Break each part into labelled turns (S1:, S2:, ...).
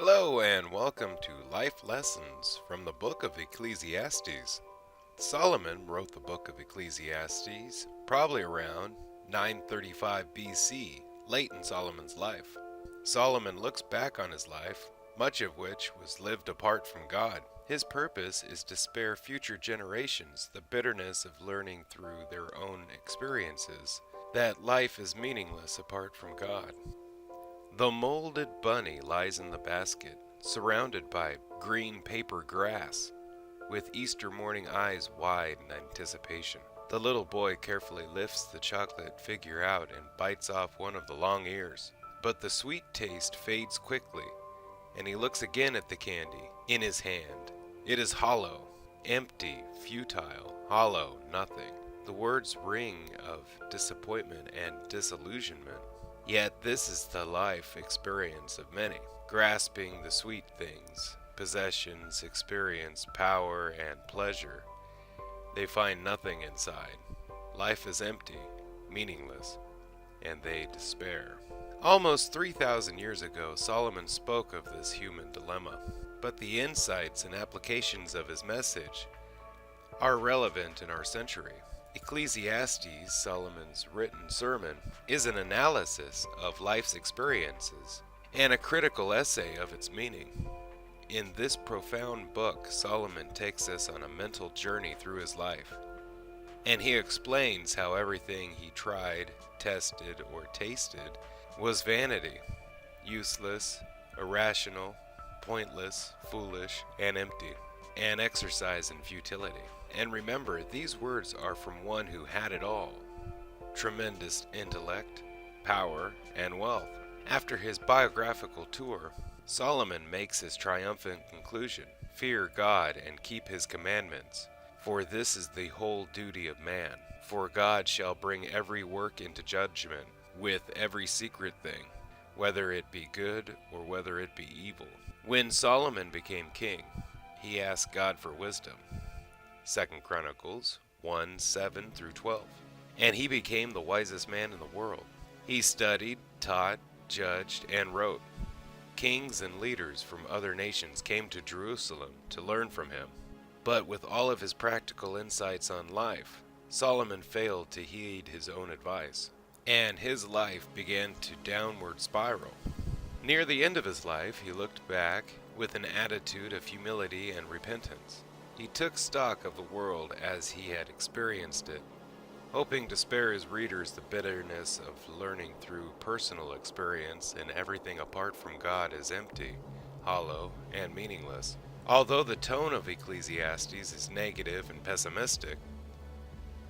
S1: Hello and welcome to Life Lessons from the book of Ecclesiastes. Solomon wrote the book of Ecclesiastes probably around 935 BC, late in Solomon's life. Solomon looks back on his life, much of which was lived apart from God. His purpose is to spare future generations the bitterness of learning through their own experiences that life is meaningless apart from God. The molded bunny lies in the basket, surrounded by green paper grass, with Easter morning eyes wide in anticipation. The little boy carefully lifts the chocolate figure out and bites off one of the long ears. But the sweet taste fades quickly, and he looks again at the candy in his hand. It is hollow, empty, futile, hollow, nothing. The words ring of disappointment and disillusionment. Yet this is the life experience of many, grasping the sweet things, possessions, experience, power, and pleasure. They find nothing inside. Life is empty, meaningless, and they despair. Almost 3,000 years ago, Solomon spoke of this human dilemma, but the insights and applications of his message are relevant in our century. Ecclesiastes, Solomon's written sermon, is an analysis of life's experiences and a critical essay of its meaning. In this profound book, Solomon takes us on a mental journey through his life, and he explains how everything he tried, tested, or tasted was vanity, useless, irrational, pointless, foolish, and empty, an exercise in futility. And remember, these words are from one who had it all: tremendous intellect, power, and wealth. After his biographical tour, Solomon makes his triumphant conclusion: fear God and keep his commandments, for this is the whole duty of man. For God shall bring every work into judgment with every secret thing, whether it be good or whether it be evil. When Solomon became king, he asked God for wisdom. 2 Chronicles 1:7-12. And he became the wisest man in the world. He studied, taught, judged, and wrote. Kings and leaders from other nations came to Jerusalem to learn from him. But with all of his practical insights on life, Solomon failed to heed his own advice, and his life began to downward spiral. Near the end of his life, he looked back with an attitude of humility and repentance. He took stock of the world as he had experienced it, hoping to spare his readers the bitterness of learning through personal experience and everything apart from God is empty, hollow, and meaningless. Although the tone of Ecclesiastes is negative and pessimistic,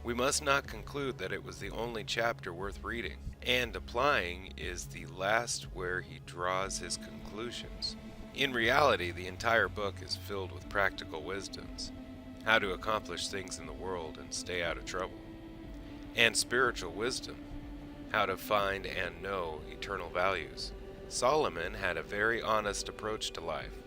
S1: we must not conclude that it was the only chapter worth reading, and applying is the last where he draws his conclusions. In reality, the entire book is filled with practical wisdoms, how to accomplish things in the world and stay out of trouble, and spiritual wisdom, how to find and know eternal values. Solomon had a very honest approach to life.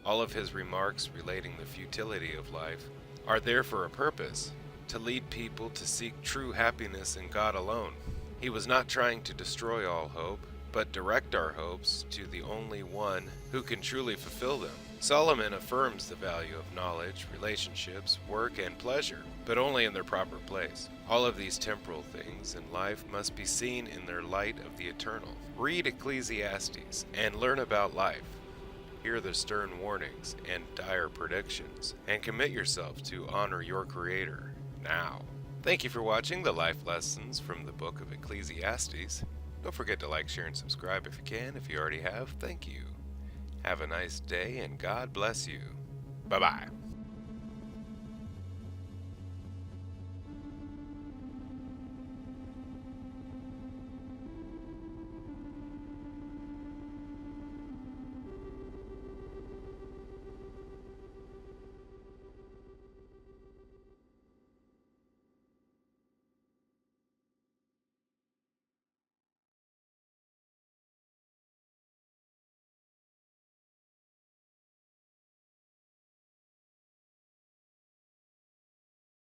S1: All of his remarks relating the futility of life are there for a purpose: to lead people to seek true happiness in God alone. He was not trying to destroy all hope, but direct our hopes to the only one who can truly fulfill them. Solomon affirms the value of knowledge, relationships, work, and pleasure, but only in their proper place. All of these temporal things in life must be seen in their light of the eternal. Read Ecclesiastes and learn about life. Hear the stern warnings and dire predictions, and commit yourself to honor your Creator now. Thank you for watching the life lessons from the book of Ecclesiastes. Don't forget to like, share, and subscribe if you can. If you already have, thank you. Have a nice day, and God bless you. Bye-bye.